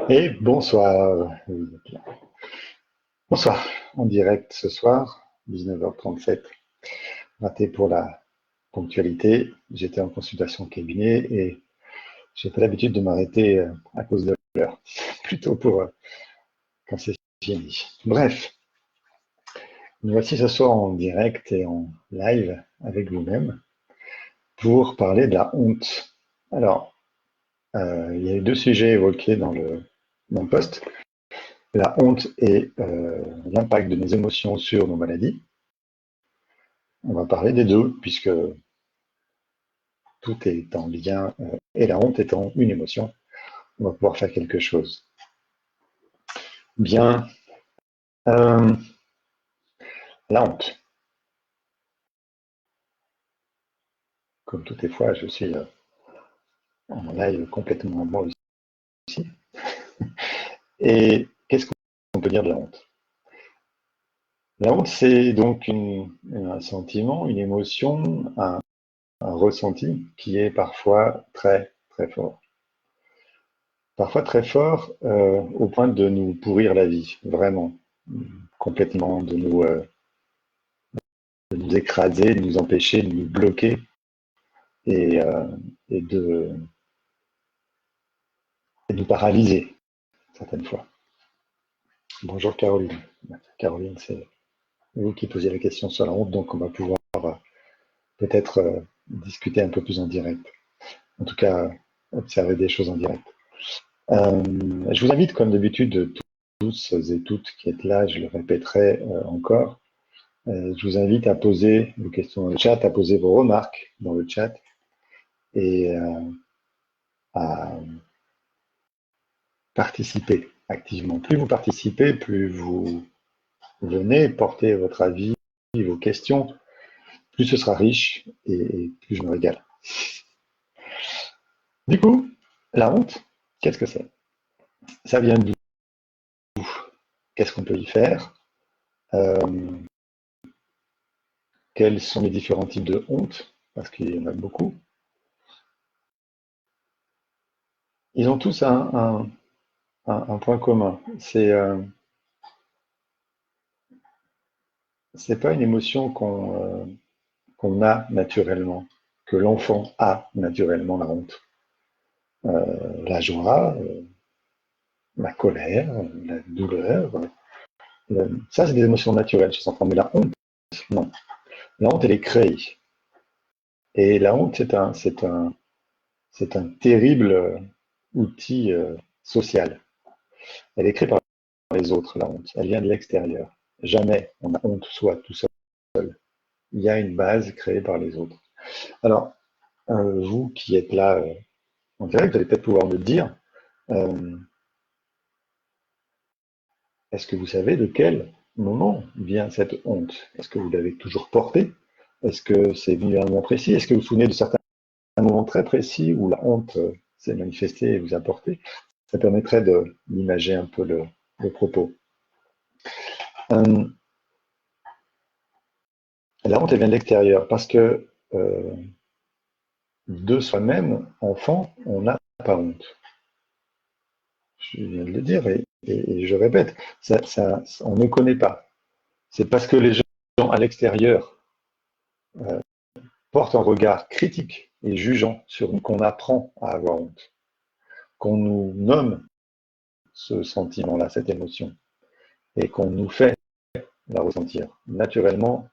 Et bonsoir. Bonsoir, en direct ce soir, 19h37. Raté pour la ponctualité. J'étais en consultation cabinet et j'ai pas l'habitude de m'arrêter à cause de l'heure. Plutôt pour quand c'est fini. Bref, nous voici ce soir en direct et en live avec vous-même pour parler de la honte. Alors, il y a eu deux sujets évoqués dans le post. La honte et l'impact de nos émotions sur nos maladies. On va parler des deux, puisque tout est en lien, et la honte étant une émotion, on va pouvoir faire quelque chose. Bien, euh, la honte. Comme toutes les fois, je suis en live complètement moi aussi. Et qu'est-ce qu'on peut dire de la honte? La honte, c'est donc un sentiment, une émotion, un ressenti qui est parfois très, très fort. Parfois très fort au point de nous pourrir la vie, vraiment, complètement, de nous écraser, de nous empêcher, de nous bloquer et, euh, et de, et de nous paralyser, certaines fois. Bonjour Caroline. Caroline, c'est vous qui posiez la question sur la honte, donc on va pouvoir peut-être discuter un peu plus en direct. En tout cas, observer des choses en direct. Euh, je vous invite, comme d'habitude, tous et toutes qui êtes là, je le répéterai encore, je vous invite à poser vos questions dans le chat, à poser vos remarques dans le chat et à participer activement. Plus vous participez, plus vous venez porter votre avis, vos questions, plus ce sera riche et plus je me régale. Du coup, la honte, qu'est-ce que c'est? Ça vient d'où? Qu'est-ce qu'on peut y faire? euh, Quels sont les différents types de honte? Parce qu'il y en a beaucoup. Ils ont tous un point commun. C'est pas une émotion qu'on a naturellement, que l'enfant a naturellement, la honte. La joie, la colère, la douleur, ça c'est des émotions naturelles chez l'enfant. Mais la honte, non. La honte, elle est créée. Et la honte, c'est un terrible outil social. Elle est créée par les autres, la honte. Elle vient de l'extérieur. Jamais on a honte soi tout seul. Il y a une base créée par les autres. Alors, vous qui êtes là en direct, vous allez peut-être pouvoir me dire, euh, est-ce que vous savez de quel moment vient cette honte? Est-ce que vous l'avez toujours portée? Est-ce que c'est venu à un moment précis? Est-ce que vous vous souvenez de certains moments très précis où la honte s'est manifestée et vous a porté? Ça permettrait d'imager un peu le propos. Euh, la honte, elle vient de l'extérieur parce que de soi-même, enfant, on n'a pas honte. Je viens de le dire et je répète, on ne connaît pas. C'est parce que les gens à l'extérieur portent un regard critique et jugeant sur nous qu'on apprend à avoir honte, qu'on nous nomme ce sentiment-là, cette émotion, et qu'on nous fait la ressentir. Naturellement,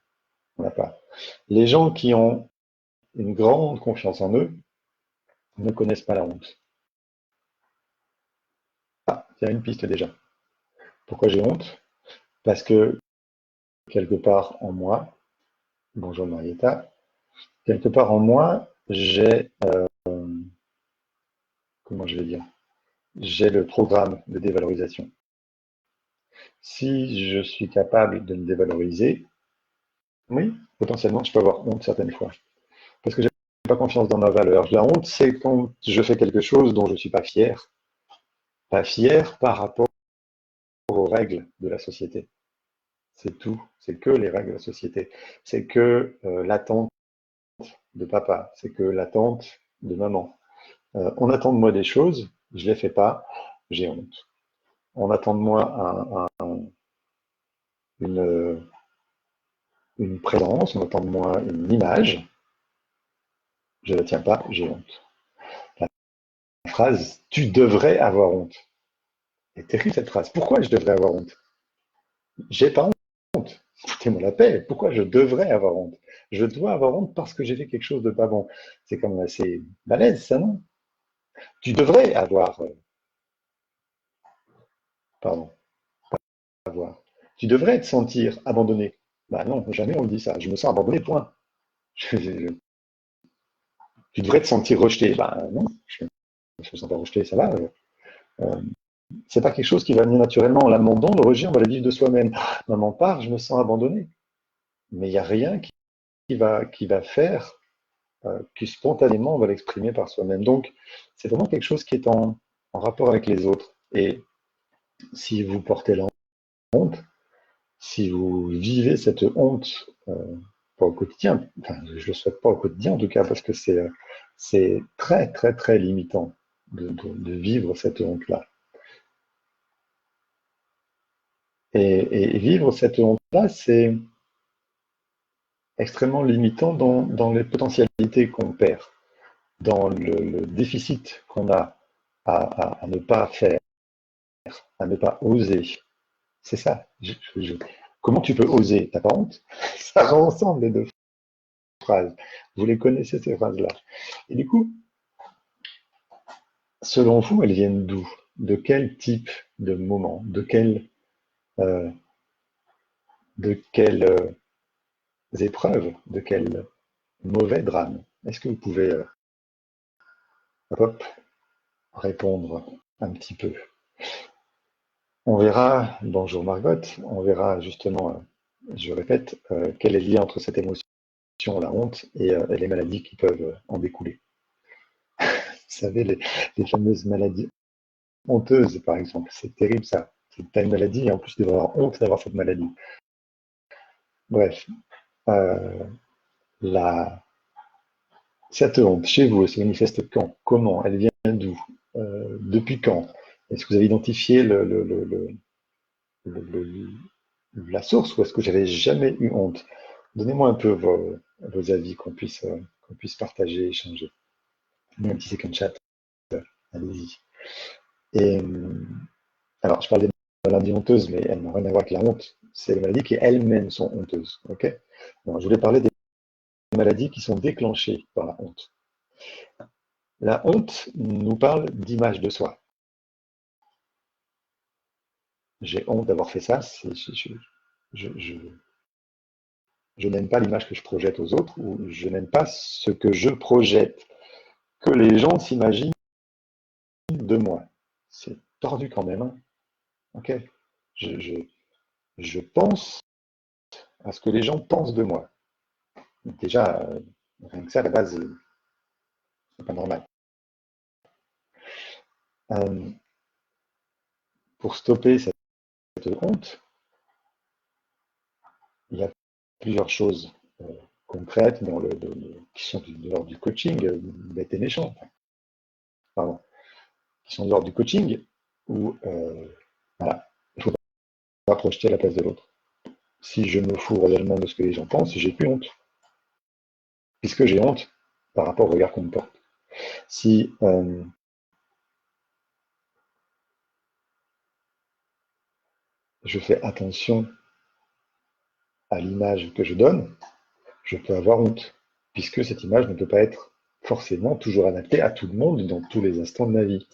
on n'a pas. Les gens qui ont une grande confiance en eux ne connaissent pas la honte. Ah, il y a une piste déjà. Pourquoi j'ai honte? Parce que quelque part en moi, bonjour Marietta, quelque part en moi, j'ai, comment je vais dire, j'ai le programme de dévalorisation. Si je suis capable de me dévaloriser, oui, potentiellement, je peux avoir honte certaines fois. Parce que je n'ai pas confiance dans ma valeur. La honte, c'est quand je fais quelque chose dont je ne suis pas fier. Pas fier par rapport aux règles de la société. C'est tout. C'est que les règles de la société. C'est que l'attente de papa. C'est que l'attente de maman. On attend de moi des choses, je ne les fais pas. j'ai honte. On attend de moi une, une présence, on attend de moi une image, je ne la tiens pas, j'ai honte. La phrase « tu devrais avoir honte ». C'est terrible cette phrase. Pourquoi je devrais avoir honte? J'ai pas honte. Foutez-moi la paix. Pourquoi je devrais avoir honte? Je dois avoir honte parce que j'ai fait quelque chose de pas bon. C'est quand même assez balèze, ça, non? Tu devrais pardon, avoir. Tu devrais te sentir abandonné. Bah non, jamais on me dit ça. Je me sens abandonné, point. Tu devrais te sentir rejeté. Bah non, je me sens pas rejeté, ça va. Euh, c'est pas quelque chose qui va venir naturellement. L'abandon, le rejet, on va le vivre de soi-même. Maman part, je me sens abandonné. Mais il n'y a rien qui va faire que spontanément on va l'exprimer par soi-même. Donc, c'est vraiment quelque chose qui est en rapport avec les autres. Et si vous portez la honte, si vous vivez cette honte pas au quotidien, enfin, je ne le souhaite pas au quotidien en tout cas, parce que c'est très, très, très limitant de vivre cette honte-là. Et vivre cette honte-là, c'est extrêmement limitant dans les potentialités qu'on perd, dans le déficit qu'on a à ne pas faire, à ne pas oser. C'est ça. Comment tu peux oser? T'as pas honte? Ça rend ensemble les deux phrases. Vous les connaissez, ces phrases-là. Et du coup, selon vous, elles viennent d'où? De quel type de moment? Euh, de quelles épreuves? De quel mauvais drame? Est-ce que vous pouvez hop, répondre un petit peu? On verra, bonjour Margot, on verra justement, je répète, quel est le lien entre cette émotion, la honte, et les maladies qui peuvent en découler. Vous savez, les fameuses maladies honteuses, par exemple, c'est terrible ça. Tu as une maladie et en plus tu vas avoir honte d'avoir cette maladie. Bref, euh, la, cette honte, chez vous, elle se manifeste quand? Comment? Elle vient d'où? Depuis quand? Est-ce que vous avez identifié le- la source ou est-ce que j'avais jamais eu honte? Donnez-moi un peu vos avis, qu'on puisse partager, échanger. Même si c'est qu'un chat, allez-y. Et alors, je parle des maladies honteuses, mais elles n'ont rien à voir avec la honte. C'est les maladies qui elles-mêmes sont honteuses. Ok? Alors, je voulais parler des maladies qui sont déclenchées par la honte. La honte nous parle d'image de soi. J'ai honte d'avoir fait ça. Je, je, je n'aime pas l'image que je projette aux autres ou je n'aime pas ce que je projette, que les gens s'imaginent de moi. C'est tordu quand même. Hein. Ok? Je, je, je pense à ce que les gens pensent de moi. Déjà, rien que ça, à la base, c'est pas normal. Euh, pour stopper cette honte, il y a plusieurs choses concrètes qui sont de l'ordre du coaching, bête et méchant, pardon, qui sont de l'ordre du coaching, où voilà, il ne faut pas projeter à la place de l'autre. Si je me fous réellement de ce que les gens pensent, j'ai plus honte, puisque j'ai honte par rapport au regard qu'on me porte. Si je fais attention à l'image que je donne, je peux avoir honte, puisque cette image ne peut pas être forcément toujours adaptée à tout le monde dans tous les instants de ma vie.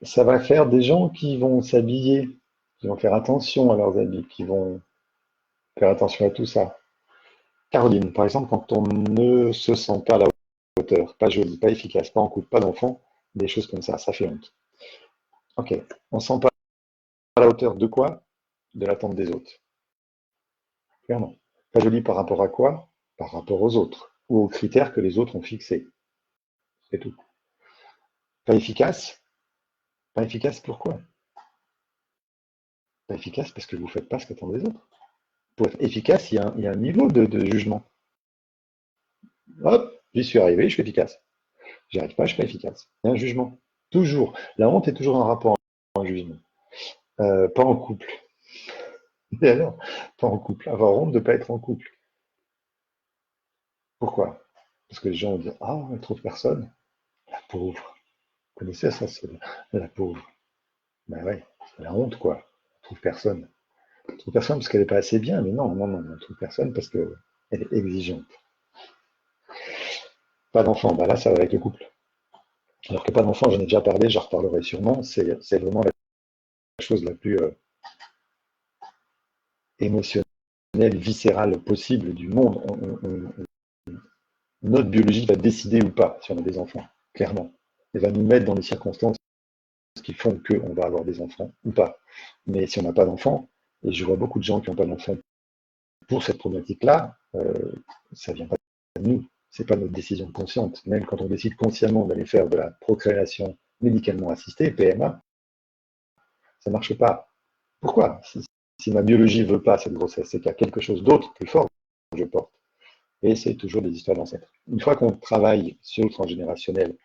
Ça va faire des gens qui vont s'habiller, qui vont faire attention à leurs habits, qui vont faire attention à tout ça. Caroline, par exemple, quand on ne se sent pas à la hauteur, pas joli, pas efficace, pas en couple, pas d'enfant, des choses comme ça fait honte. Ok, on ne se sent pas à la hauteur de quoi? De l'attente des autres. Clairement. Pas joli par rapport à quoi? Par rapport aux autres, ou aux critères que les autres ont fixés. C'est tout. Pas efficace? Pas efficace pourquoi? Pas efficace parce que vous ne faites pas ce qu'attendent les autres. Pour être efficace, il y a un niveau de jugement. Hop, j'y suis arrivé, je suis efficace. J'y arrive pas, je suis pas efficace. Il y a un jugement. Toujours. La honte est toujours un rapport en jugement. Pas en couple. Et alors, pas en couple. Avoir honte de ne pas être en couple. Pourquoi? Parce que les gens vont dire, ah, elle trouve personne. La pauvre. Vous connaissez ça, c'est la pauvre. Ben ouais, c'est la honte, quoi. Elle trouve personne. Elle trouve personne parce qu'elle n'est pas assez bien, mais non, non, non, elle trouve personne parce qu'elle est exigeante. Pas d'enfant, bah là, ça va avec le couple. Alors que pas d'enfant, j'en ai déjà parlé, j'en reparlerai sûrement, c'est vraiment la chose la plus émotionnelle, viscérale possible du monde. Notre biologie va décider ou pas si on a des enfants, clairement. Elle va nous mettre dans les circonstances qui font qu'on va avoir des enfants ou pas. Mais si on n'a pas d'enfants, et je vois beaucoup de gens qui n'ont pas d'enfants pour cette problématique-là, ça vient pas de nous. C'est pas notre décision consciente. Même quand on décide consciemment d'aller faire de la procréation médicalement assistée, PMA, ça marche pas. Pourquoi? Si ma biologie veut pas cette grossesse, c'est qu'il y a quelque chose d'autre plus fort que je porte. Et c'est toujours des histoires d'ancêtres. Une fois qu'on travaille sur le transgénérationnel,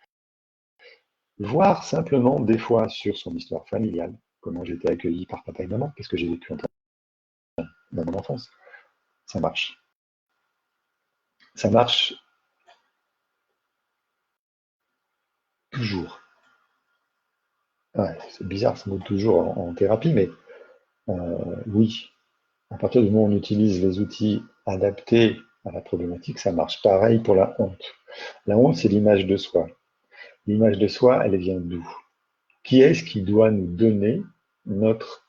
voire simplement des fois sur son histoire familiale, comment j'ai été accueilli par papa et maman, qu'est-ce que j'ai vécu dans mon enfance, ça marche. Ça marche toujours. Ouais, c'est bizarre ce mot toujours en thérapie, mais oui, à partir du moment où on utilise les outils adaptés à la problématique, ça marche. Pareil pour la honte. La honte, c'est l'image de soi. L'image de soi, elle vient d'où? Qui est-ce qui doit nous donner notre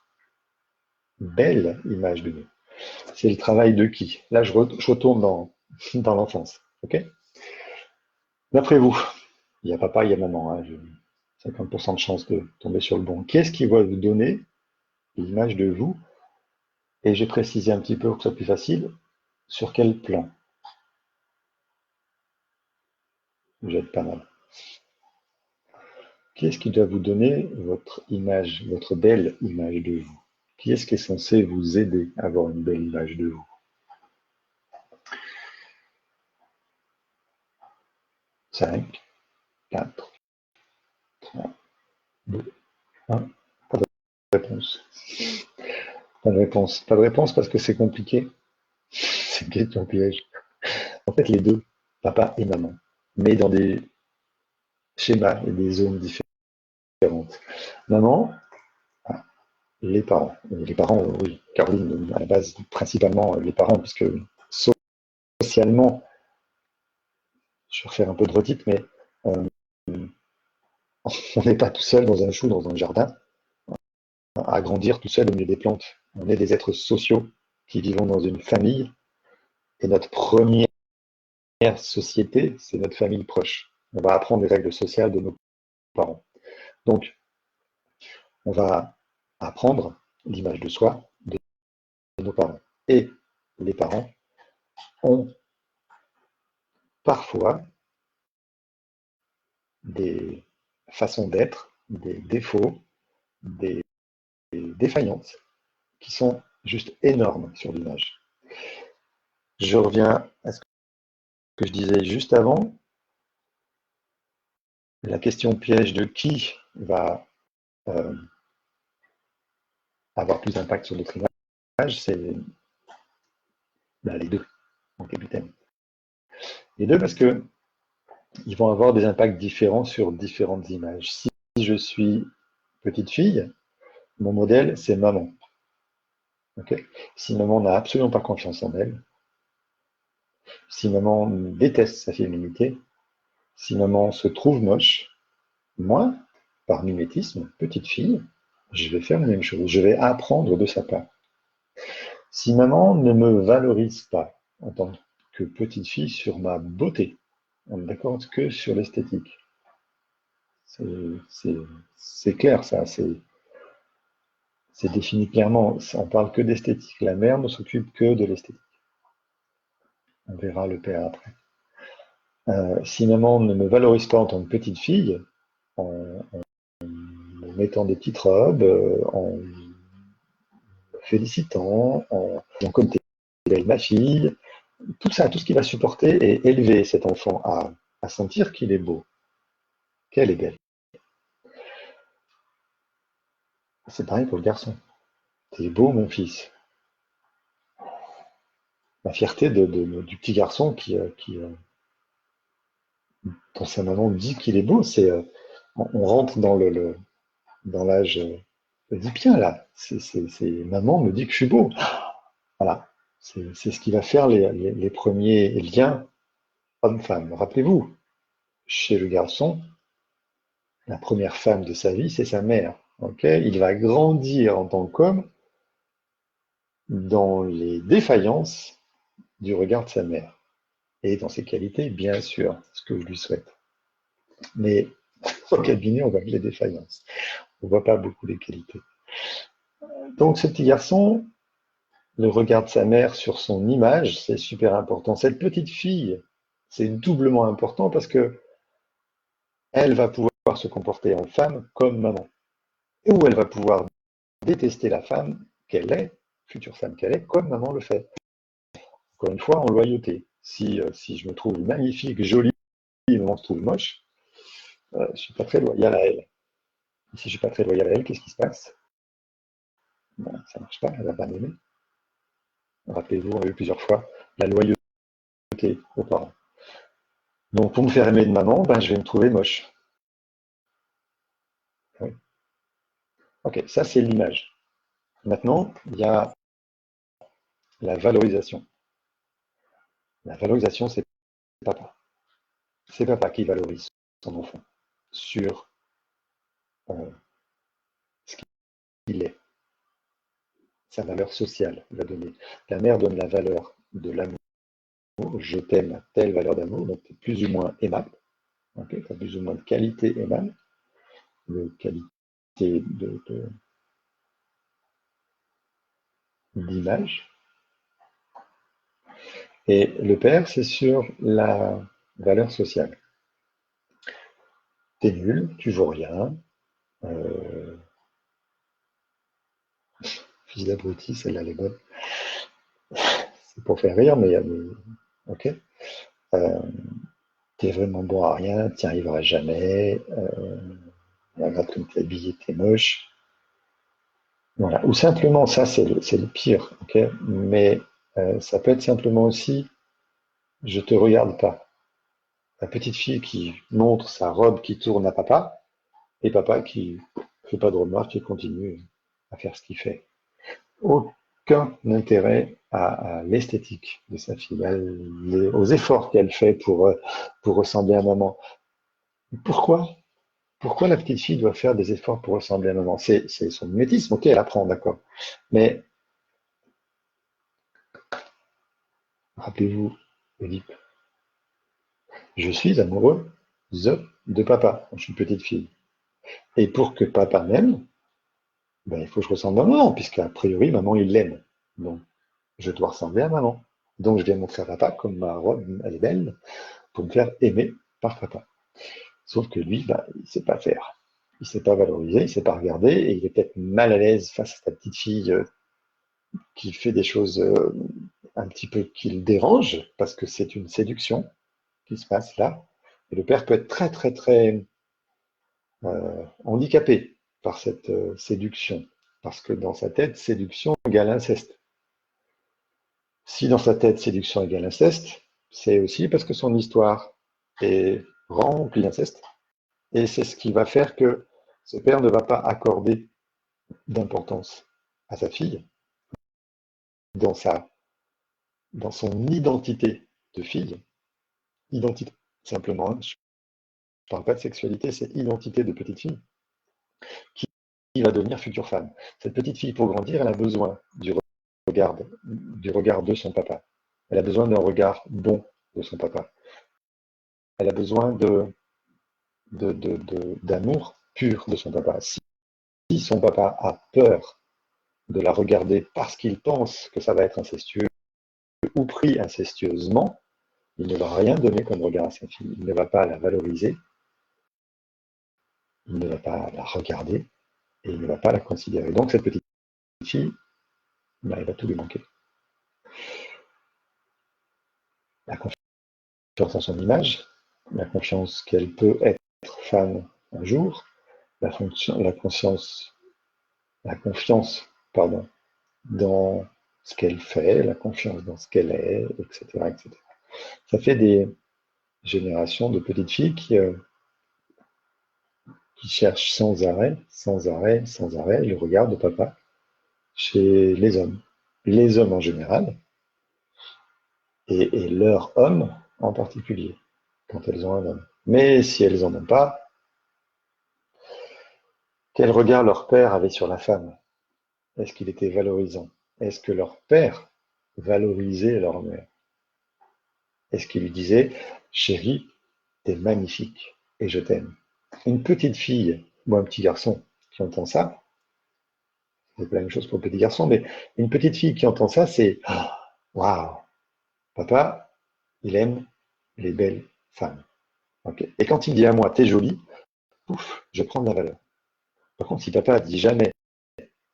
belle image de nous? C'est le travail de qui? Là, je retourne dans l'enfance. Ok? D'après vous, il y a papa, il y a maman. Hein, 50% de chance de tomber sur le bon. Qui est-ce qui va vous donner l'image de vous? Et j'ai précisé un petit peu pour que ce soit plus facile. Sur quel plan? Vous êtes pas mal. Qui est-ce qui doit vous donner votre image, votre belle image de vous? Qui est-ce qui est censé vous aider à avoir une belle image de vous? 5, 4, 3, 2, 1. Pas de réponse. Pas de réponse. Pas de réponse parce que c'est compliqué. C'est une question piège. En fait, les deux, papa et maman, mais dans des schémas et des zones différentes. Maman, ah, les parents. Les parents, oui, Caroline, à la base, principalement les parents, puisque socialement, je vais refaire un peu de redite, mais euh, on n'est pas tout seul dans un chou, dans un jardin, à grandir tout seul au milieu des plantes. On est des êtres sociaux qui vivons dans une famille, et notre première société, c'est notre famille proche. On va apprendre les règles sociales de nos parents. Donc, on va apprendre l'image de soi de nos parents. Et les parents ont parfois des façons d'être, des défauts, des défaillances qui sont juste énormes sur l'image. Je reviens à ce que je disais juste avant, la question piège de qui va euh, avoir plus d'impact sur notre image, c'est les deux en capitaine. Les deux parce que ils vont avoir des impacts différents sur différentes images. Si je suis petite fille, mon modèle, c'est maman. Okay, si maman n'a absolument pas confiance en elle, si maman déteste sa féminité, si maman se trouve moche, moi, par mimétisme, petite fille, je vais faire la même chose. Je vais apprendre de sa part. Si maman ne me valorise pas en tant que petite fille sur ma beauté, on est d'accord que sur l'esthétique. C'est clair, ça. C'est défini clairement. On parle que d'esthétique. La mère ne s'occupe que de l'esthétique. On verra le père après. Si maman ne me valorise pas en tant que petite fille, en me mettant des petites robes, en me félicitant, en disant comme t'es belle ma fille, tout ça, tout ce qui va supporter et élever cet enfant à sentir qu'il est beau, qu'elle est belle. C'est pareil pour le garçon. T'es beau, mon fils. La fierté du petit garçon dont sa maman dit qu'il est beau, on rentre dans l'âge oedipien, là. Maman me dit que je suis beau. Voilà. C'est ce qui va faire les premiers liens homme-femme. Rappelez-vous, chez le garçon, la première femme de sa vie, c'est sa mère. Ok, il va grandir en tant qu'homme dans les défaillances du regard de sa mère. Et dans ses qualités, bien sûr, ce que je lui souhaite. Mais au cabinet, on voit que les défaillances. On ne voit pas beaucoup les qualités. Donc ce petit garçon, le regard de sa mère sur son image, c'est super important. Cette petite fille, c'est doublement important parce que elle va pouvoir se comporter en femme comme maman. Et où elle va pouvoir détester la femme qu'elle est, future femme qu'elle est, comme maman le fait. Encore une fois, en loyauté. Si je me trouve magnifique, jolie, et maman se trouve moche, je ne suis pas très loyal à elle. Et si je ne suis pas très loyal à elle, qu'est-ce qui se passe? Ben, ça ne marche pas, elle va pas m'aimer. Rappelez-vous, on a eu plusieurs fois la loyauté aux parents. Donc pour me faire aimer de maman, ben, je vais me trouver moche. Oui. Ok, ça c'est l'image. Maintenant, il y a la valorisation. La valorisation, c'est papa. C'est papa qui valorise son enfant sur euh, ce qu'il est, sa valeur sociale, il va donner. La mère donne la valeur de l'amour. Je t'aime, telle valeur d'amour, donc tu es plus ou moins aimable. Okay, tu as plus ou moins de qualité aimable, de qualité d'image. Et le père, c'est sur la valeur sociale. T'es nul, tu vaux rien, euh, fils d'abruti, celle-là elle est bonne. C'est pour faire rire, mais ok. Euh, T'es vraiment bon à rien, t'y arriveras jamais, regarde comme t'es habillé, t'es moche. Voilà. Ou simplement, ça c'est le pire, ok. Mais ça peut être simplement aussi, je te regarde pas. La petite fille qui montre sa robe qui tourne à papa, et papa qui fait pas de remarques et continue à faire ce qu'il fait. Aucun intérêt à l'esthétique de sa fille, aux efforts qu'elle fait pour ressembler à maman. Pourquoi? Pourquoi la petite fille doit faire des efforts pour ressembler à maman? C'est son mimétisme, ok, elle apprend, d'accord. Mais rappelez-vous, Oedipe, je suis amoureux de papa quand je suis une petite fille. Et pour que papa m'aime, ben, il faut que je ressemble à maman, puisqu'a priori, maman, il l'aime. Donc, je dois ressembler à maman. Donc, je viens montrer à papa comme ma robe, elle est belle, pour me faire aimer par papa. Sauf que lui, bah, il ne sait pas faire. Il ne sait pas valoriser, il ne sait pas regarder, et il est peut-être mal à l'aise face à sa petite fille qui fait des choses un petit peu qui le dérangent, parce que c'est une séduction qui se passe là. Et le père peut être très, très, très handicapé par cette séduction, parce que dans sa tête, séduction égale inceste. Si dans sa tête, séduction égale inceste, c'est aussi parce que son histoire est remplie d'inceste. Et c'est ce qui va faire que ce père ne va pas accorder d'importance à sa fille dans, dans son identité de fille. Identité, simplement. Hein. Je ne parle pas de sexualité, c'est identité de petite fille qui va devenir future femme. Cette petite fille, pour grandir, elle a besoin du regard de son papa. Elle a besoin d'un regard bon de son papa. Elle a besoin d'amour pur de son papa. Si son papa a peur de la regarder parce qu'il pense que ça va être incestueux ou pris incestueusement, il ne va rien donner comme regard à sa fille. Il ne va pas la valoriser, il ne va pas la regarder et il ne va pas la considérer. Donc cette petite fille, ben, elle va tout lui manquer. La confiance en son image, la confiance qu'elle peut être femme un jour, la conscience la confiance, pardon, dans ce qu'elle fait, la confiance dans ce qu'elle est, etc., etc. Ça fait des générations de petites filles qui cherchent sans arrêt, sans arrêt, sans arrêt le regard de papa chez les hommes. Les hommes en général, et leur homme en particulier, quand elles ont un homme. Mais si elles n'en ont pas, quel regard leur père avait sur la femme? Est-ce qu'il était valorisant? Est-ce que leur père valorisait leur mère? Est-ce qu'il lui disait, chérie, t'es magnifique et je t'aime? Une petite fille ou un petit garçon qui entend ça, c'est pas la même chose pour le petit garçon, mais une petite fille qui entend ça, c'est waouh, papa, il aime les belles femmes. Okay. Et quand il dit à moi, t'es jolie, pouf, je prends de la valeur. Par contre, si papa dit jamais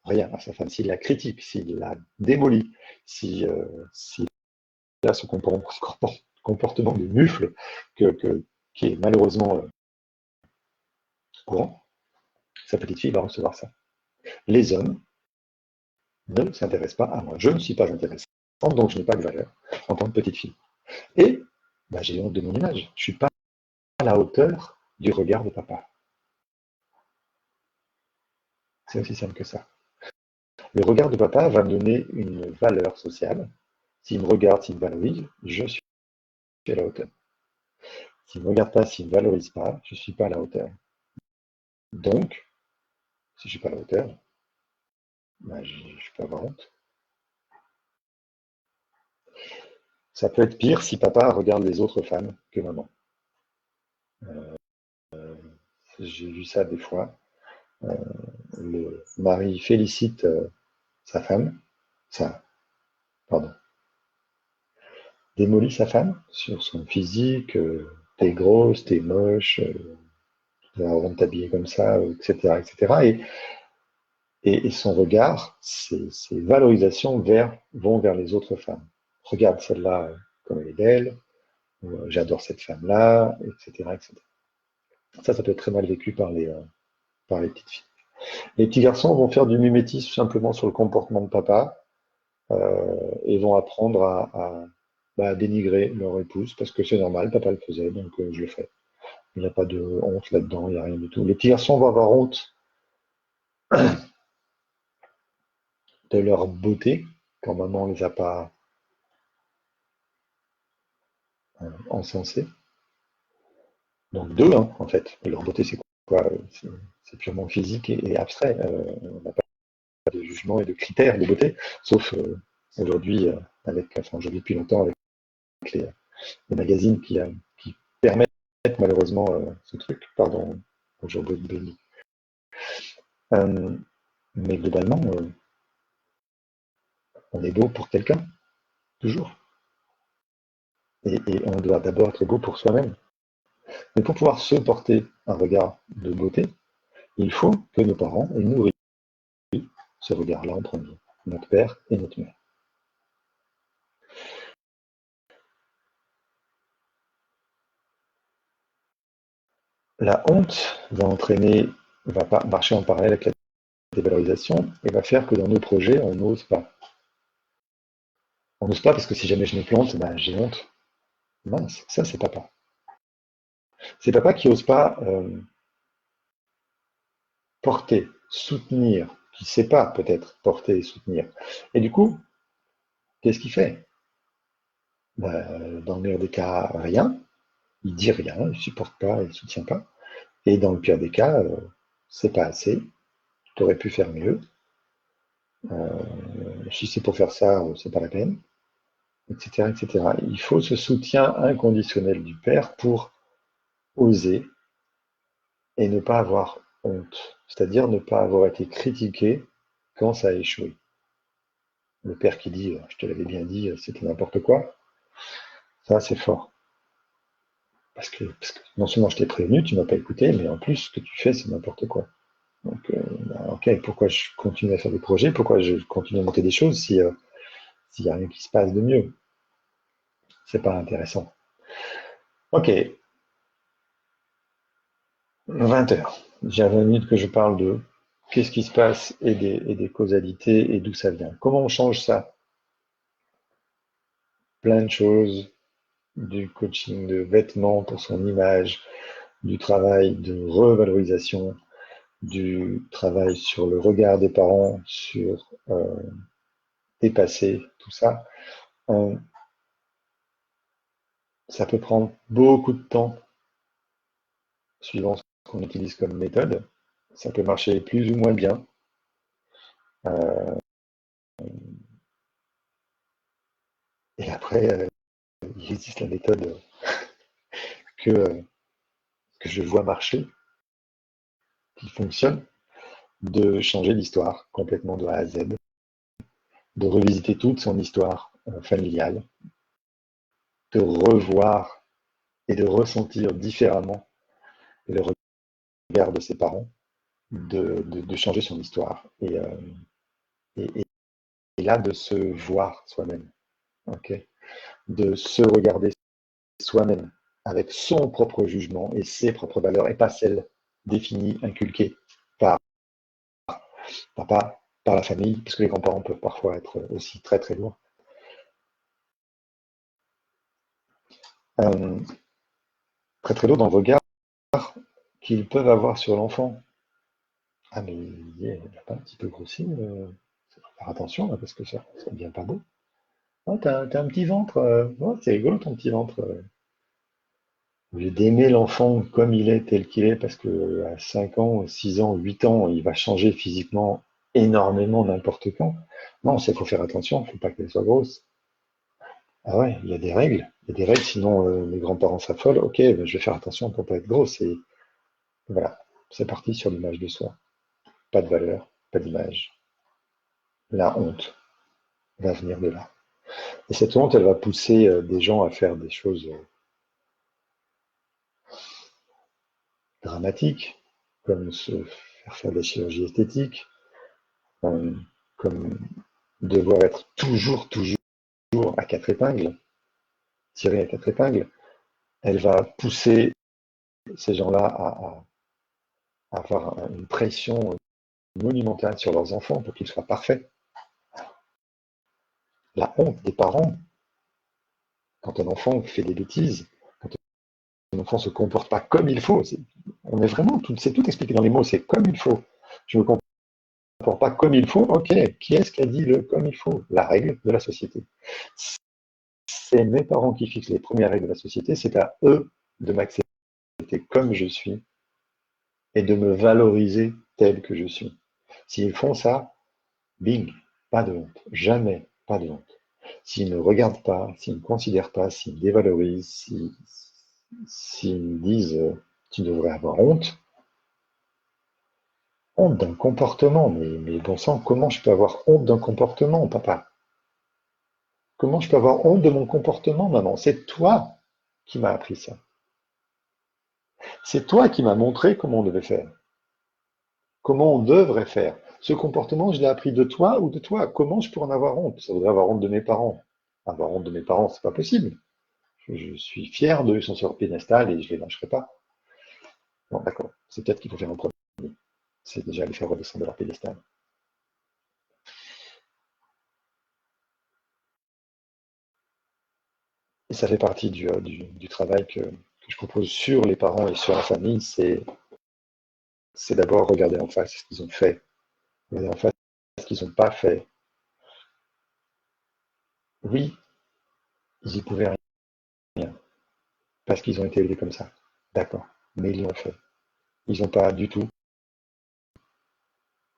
rien à sa femme, s'il la critique, s'il la démolit, s'il a ce comportement de mufle qui est malheureusement courant, sa petite fille va recevoir ça. Les hommes ne s'intéressent pas à moi. Je ne suis pas intéressant, donc je n'ai pas de valeur en tant que petite fille. Et bah, j'ai honte de mon image. Je ne suis pas à la hauteur du regard de papa. C'est aussi simple que ça. Le regard de papa va me donner une valeur sociale. S'il me regarde, s'il me valorise, je suis à la hauteur. S'il ne me regarde pas, s'il ne me valorise pas, je ne suis pas à la hauteur. Donc, si je ne suis pas à la hauteur, bah, je peux avoir honte. Ça peut être pire si papa regarde les autres femmes que maman. J'ai vu ça des fois. Le mari félicite sa femme, ça, pardon, démolit sa femme sur son physique, t'es grosse, t'es moche, avant de t'habiller comme ça, etc., etc. Et son regard, ses valorisations vont vers les autres femmes. Regarde celle-là, comme elle est belle, j'adore cette femme-là, etc., etc. Ça peut être très mal vécu par les petites filles. Les petits garçons vont faire du mimétisme simplement sur le comportement de papa et vont apprendre à dénigrer leur épouse parce que c'est normal, papa le faisait, donc je le fais. Il n'y a pas de honte là-dedans, il n'y a rien du tout. Les petits garçons vont avoir honte de leur beauté quand maman ne les a pas encensés. Donc d'eux, hein, en fait. Et leur beauté, c'est quoi? C'est purement physique et abstrait. On n'a pas de jugement et de critères de beauté, sauf aujourd'hui, aujourd'hui depuis longtemps, avec les magazines qui permettent malheureusement ce truc. Pardon, bonjour Béni. Mais globalement, on est beau pour quelqu'un, toujours. Et on doit d'abord être beau pour soi-même. Mais pour pouvoir se porter un regard de beauté, il faut que nos parents aient nourri ce regard-là en premier, notre père et notre mère. La honte va pas marcher en parallèle avec la dévalorisation et va faire que dans nos projets, on n'ose pas. On n'ose pas parce que si jamais je me plante, ben, j'ai honte. Mince, ça c'est papa. C'est papa qui n'ose pas porter, soutenir, qui ne sait pas peut-être porter et soutenir. Et du coup, qu'est-ce qu'il fait? Ben, dans le meilleur des cas, rien. Il dit rien, il ne supporte pas, il ne soutient pas. Et dans le pire des cas, c'est pas assez. Tu aurais pu faire mieux. Si c'est pour faire ça, c'est pas la peine, etc., etc. Il faut ce soutien inconditionnel du père pour oser et ne pas avoir honte, c'est-à-dire ne pas avoir été critiqué quand ça a échoué. Le père qui dit, je te l'avais bien dit, c'était n'importe quoi, ça c'est fort. Parce que non seulement je t'ai prévenu, tu m'as pas écouté, mais en plus ce que tu fais c'est n'importe quoi. Donc, ok, pourquoi je continue à faire des projets, pourquoi je continue à monter des choses si s'il n'y a rien qui se passe de mieux? C'est pas intéressant. Ok, 20 heures. J'ai 20 minutes que je parle de qu'est-ce qui se passe et des causalités et d'où ça vient. Comment on change ça? Plein de choses, du coaching de vêtements pour son image, du travail de revalorisation, du travail sur le regard des parents, sur dépasser tout ça. Euh, Ça peut prendre beaucoup de temps suivant ce qu'on utilise comme méthode. Ça peut marcher plus ou moins bien. Euh, et après, il existe la méthode que, que je vois marcher, qui fonctionne, de changer l'histoire complètement de A à Z, de revisiter toute son histoire familiale, de revoir et de ressentir différemment le regard de ses parents, de changer son histoire. Et, et là, de se voir soi-même, okay, de se regarder soi-même avec son propre jugement et ses propres valeurs et pas celles définies, inculquées par papa, par la famille, parce que les grands-parents peuvent parfois être aussi très très lourds. Euh, Très très lourd dans le regard qu'ils peuvent avoir sur l'enfant. Ah mais il n'a pas un petit peu grossi, faut faire attention là, parce que ça devient pas beau. Oh, t'as un petit ventre, oh, c'est rigolo ton petit ventre. Au lieu d'aimer l'enfant comme il est, tel qu'il est, parce que à 5 ans, 6 ans, 8 ans, il va changer physiquement énormément n'importe quand. Non, c'est faut faire attention, faut pas qu'elle soit grosse. Ah ouais, il y a des règles. Il y a des règles, sinon mes grands-parents s'affolent. Ok, ben, je vais faire attention pour pas être grosse. Et voilà, c'est parti sur l'image de soi. Pas de valeur, pas d'image. La honte va venir de là. Et cette honte, elle va pousser des gens à faire des choses dramatiques, comme se faire des chirurgies esthétiques, euh, comme devoir être toujours à quatre épingles, tiré à quatre épingles. Elle va pousser ces gens-là à avoir une pression monumentale sur leurs enfants pour qu'ils soient parfaits. La honte des parents, quand un enfant fait des bêtises, quand un enfant se comporte pas comme il faut, on est vraiment, c'est tout expliqué dans les mots, c'est comme il faut. Je me comporte pas comme il faut, ok, qui est-ce qui a dit le comme il faut? La règle de la société. C'est mes parents qui fixent les premières règles de la société, c'est à eux de m'accepter comme je suis et de me valoriser tel que je suis. S'ils font ça, bing, pas de honte, jamais pas de honte. S'ils ne regardent pas, s'ils ne considèrent pas, s'ils me dévalorisent, s'ils me disent tu devrais avoir honte, honte d'un comportement, mais bon sang, comment je peux avoir honte d'un comportement, papa? Comment je peux avoir honte de mon comportement, maman? C'est toi qui m'as appris ça. C'est toi qui m'as montré comment on devait faire, comment on devrait faire. Ce comportement, je l'ai appris de toi ou de toi. Comment je peux en avoir honte? Ça voudrait avoir honte de mes parents. Avoir honte de mes parents, c'est pas possible. Je suis fier d'eux, ils sont sur le piédestal et je les lâcherai pas. Bon, d'accord. C'est peut-être qu'il faut faire un premier. C'est déjà les faire redescendre de leur piédestal. Et ça fait partie du travail que je propose sur les parents et sur la famille, c'est d'abord regarder en face ce qu'ils ont fait, regarder en face ce qu'ils n'ont pas fait. Oui, ils y pouvaient rien, parce qu'ils ont été élevés comme ça. D'accord. Mais ils l'ont fait. Ils n'ont pas du tout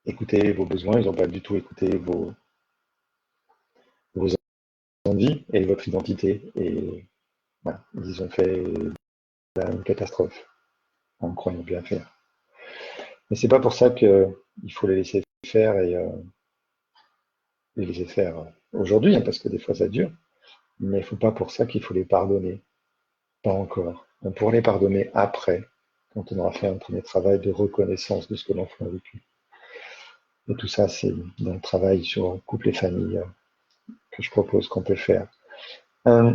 écouté vos besoins, ils n'ont pas du tout écouté vos envies et votre identité. Et voilà, ils ont fait une catastrophe en croyant bien faire. Mais c'est pas pour ça qu'il faut les laisser faire et les laisser faire aujourd'hui, hein, parce que des fois ça dure. Mais il ne faut pas pour ça qu'il faut les pardonner. Pas encore. On pourra les pardonner après, quand on aura fait un premier travail de reconnaissance de ce que l'enfant a vécu. Et tout ça, c'est dans le travail sur couple et famille que je propose qu'on peut faire. Euh,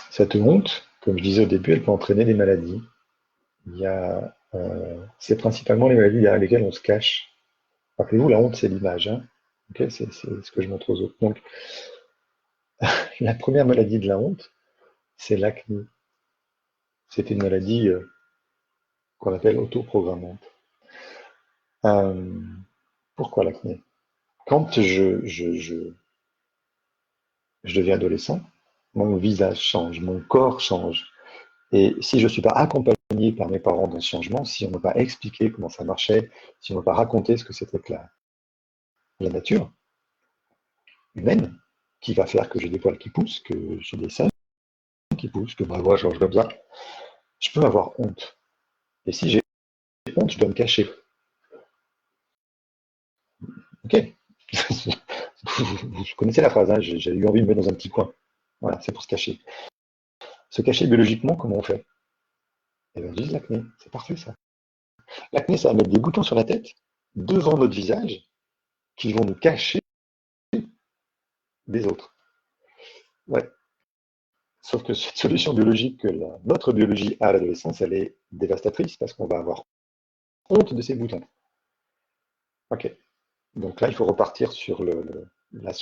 Cette honte, comme je disais au début, elle peut entraîner des maladies. Il y a C'est principalement les maladies derrière lesquelles on se cache. Rappelez-vous, la honte, c'est l'image. Hein. Okay, c'est ce que je montre aux autres. Donc, la première maladie de la honte, c'est l'acné. C'est une maladie qu'on appelle autoprogrammante. Euh, Pourquoi l'acné? Quand je deviens adolescent, mon visage change, mon corps change. Et si je ne suis pas accompagné par mes parents dans ce changement, si on ne m'a pas expliqué comment ça marchait, si on ne m'a pas raconté ce que c'était que la nature humaine, qui va faire que j'ai des poils qui poussent, que j'ai des seins qui poussent, que ma voix change comme ça, je peux avoir honte. Et si j'ai honte, je dois me cacher. Ok. Vous connaissez la phrase, hein, j'ai eu envie de me mettre dans un petit coin. Voilà, c'est pour se cacher. Se cacher biologiquement, comment on fait? Eh bien, juste l'acné, c'est parfait ça. L'acné, ça va mettre des boutons sur la tête, devant notre visage, qui vont nous cacher des autres. Ouais. Sauf que cette solution biologique que notre biologie a à l'adolescence, elle est dévastatrice parce qu'on va avoir honte de ces boutons. Ok. Donc là, il faut repartir sur la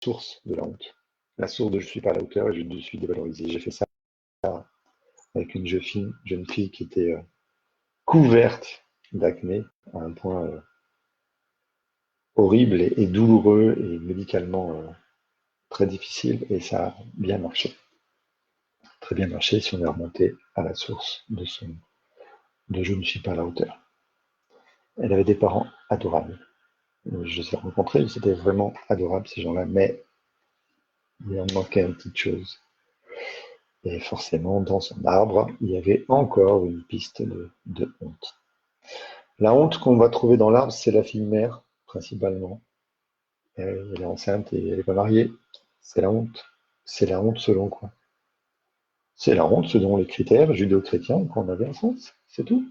source de la honte. La source de je suis pas à la hauteur et je suis dévalorisé. J'ai fait ça avec une jeune fille qui était couverte d'acné à un point horrible et douloureux et médicalement très difficile. Et ça a bien marché. Très bien marché si on est remonté à la source de je ne suis pas à la hauteur. Elle avait des parents adorables. Je les ai rencontrés, c'était vraiment adorable ces gens-là, mais il en manquait une petite chose. Et forcément, dans son arbre, il y avait encore une piste de honte. La honte qu'on va trouver dans l'arbre, c'est la fille mère, principalement. Elle est enceinte et elle n'est pas mariée. C'est la honte. C'est la honte selon quoi? C'est la honte selon les critères judéo-chrétiens qu'on avait en France. C'est tout.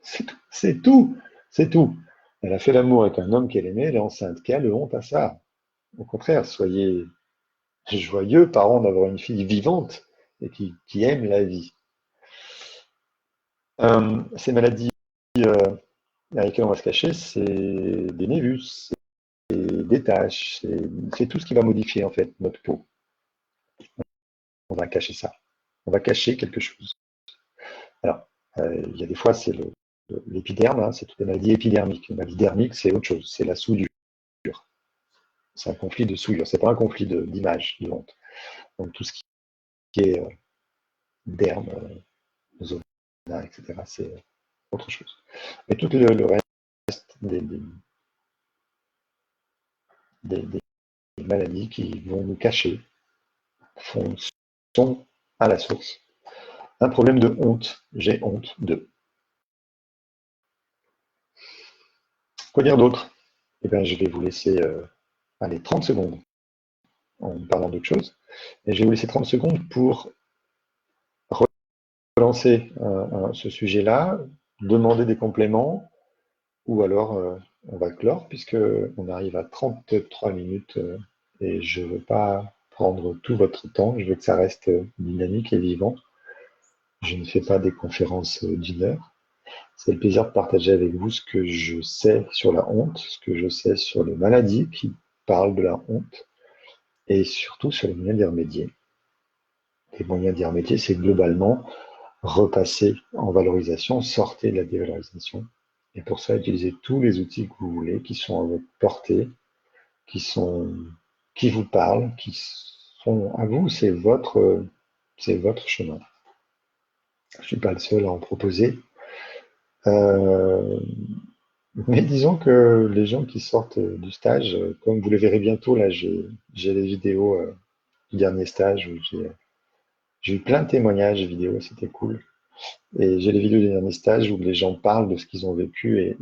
C'est tout. C'est tout. C'est tout. Elle a fait l'amour avec un homme qu'elle aimait, elle est enceinte. Quelle honte à ça? Au contraire, soyez joyeux, parents, d'avoir une fille vivante et qui aime la vie. Ces maladies avec lesquelles on va se cacher, c'est des névus, c'est des taches, c'est tout ce qui va modifier en fait notre peau. On va cacher ça. On va cacher quelque chose. Alors, il y a des fois, c'est l'épiderme, hein, c'est toutes les maladies épidermiques. Une maladie dermique, c'est autre chose, c'est la soudure. C'est un conflit de souillure, c'est pas un conflit d'image, de honte. Donc tout ce qui est derme, zona, etc., c'est autre chose. Mais tout le reste des maladies qui vont nous cacher sont à la source un problème de honte. J'ai honte de. Quoi dire d'autre? Eh bien, je vais vous laisser allez, 30 secondes en parlant d'autre chose. Et je vais vous laisser 30 secondes pour relancer ce sujet-là, demander des compléments, ou alors on va clore, puisqu'on arrive à 33 minutes et je ne veux pas prendre tout votre temps, je veux que ça reste dynamique et vivant. Je ne fais pas des conférences d'une heure. C'est le plaisir de partager avec vous ce que je sais sur la honte, ce que je sais sur les maladies qui parlent de la honte, et surtout sur les moyens d'y remédier. Les moyens d'y remédier, c'est globalement repasser en valorisation, sortez de la dévalorisation. Et pour ça, utilisez tous les outils que vous voulez, qui sont à votre portée, qui vous parlent, qui sont à vous, c'est votre chemin. Je ne suis pas le seul à en proposer. Mais disons que les gens qui sortent du stage, comme vous le verrez bientôt, là, j'ai les vidéos du dernier stage où j'ai eu plein de témoignages vidéo, c'était cool. Et j'ai les vidéos du dernier stage où les gens parlent de ce qu'ils ont vécu et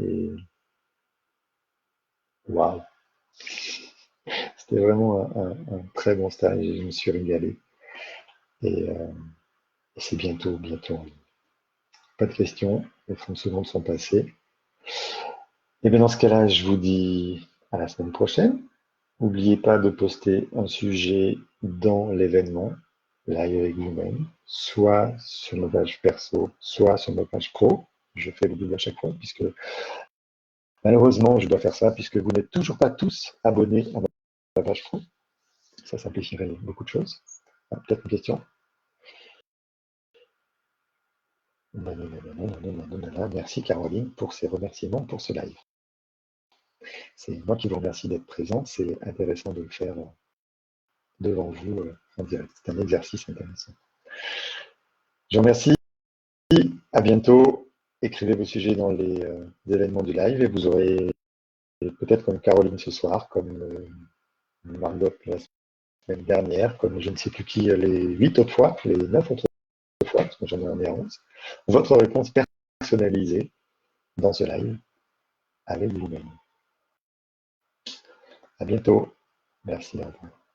waouh, c'était vraiment un très bon stage et je me suis régalé. Et c'est bientôt en ligne. Pas de questions, les 30 secondes sont passées. Et bien dans ce cas-là, je vous dis à la semaine prochaine. N'oubliez pas de poster un sujet dans l'événement live avec vous-même, soit sur ma page perso, soit sur ma page pro. je fais le double à chaque fois, puisque malheureusement, je dois faire ça, puisque vous n'êtes toujours pas tous abonnés à ma page pro. Ça simplifierait beaucoup de choses. Ah, peut-être une question? Merci Caroline pour ces remerciements pour ce live. C'est moi qui vous remercie d'être présent. C'est intéressant de le faire devant vous en direct. C'est un exercice intéressant. Je vous remercie. À bientôt. Écrivez vos sujets dans les événements du live et vous aurez peut-être comme Caroline ce soir, comme Margot la semaine dernière, comme je ne sais plus qui les 8 autres fois, les 9 autres fois, parce que j'en ai emmené 11, votre réponse personnalisée dans ce live avec vous-même. À bientôt. Merci. Au revoir.